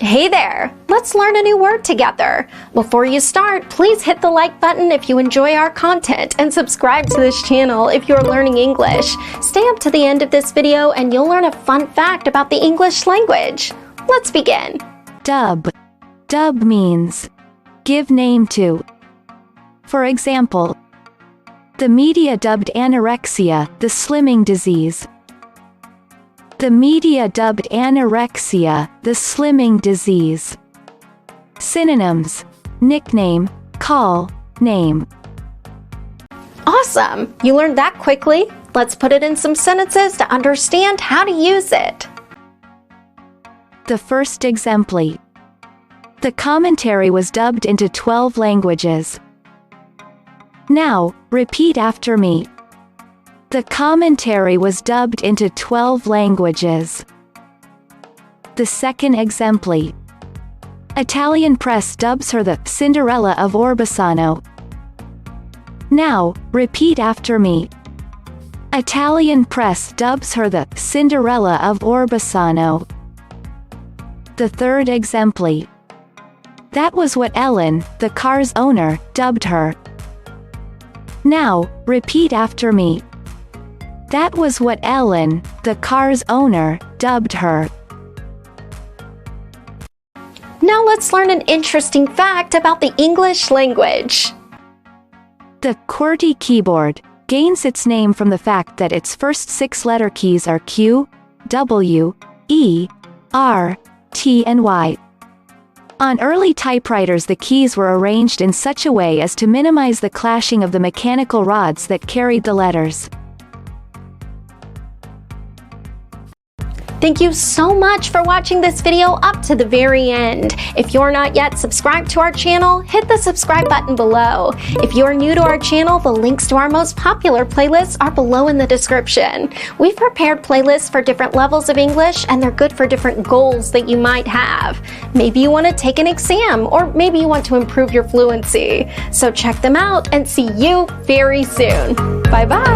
Hey there! Let's learn a new word together. Before you start, please hit the like button if you enjoy our content and subscribe to this channel if you're learning English. Stay up to the end of this video and you'll learn a fun fact about the English language. Let's begin. Dub. Dub means give name to. For example, the media dubbed anorexia the slimming disease. The media dubbed anorexia the slimming disease. Synonyms: nickname, call, name. Awesome! You learned that quickly. Let's put it in some sentences to understand how to use it. The first exemplar. The commentary was dubbed into 12 languages. Now, repeat after me. The commentary was dubbed into 12 languages. The second exemplar. Italian press dubs her the Cinderella of Orbisano. Now, repeat after me. Italian press dubs her the Cinderella of Orbisano. The third exemplar. That was what Ellen, the car's owner, dubbed her. Now, repeat after me. That was what Ellen, the car's owner, dubbed her. Now let's learn an interesting fact about the English language. The QWERTY keyboard gains its name from the fact that its first 6 letter keys are Q, W, E, R, T and Y. On early typewriters, the keys were arranged in such a way as to minimize the clashing of the mechanical rods that carried the letters. Thank you so much for watching this video up to the very end. If you're not yet subscribed to our channel, hit the subscribe button below. If you're new to our channel, the links to our most popular playlists are below in the description. We've prepared playlists for different levels of English, and they're good for different goals that you might have. Maybe you want to take an exam, or maybe you want to improve your fluency. So check them out and see you very soon. Bye-bye.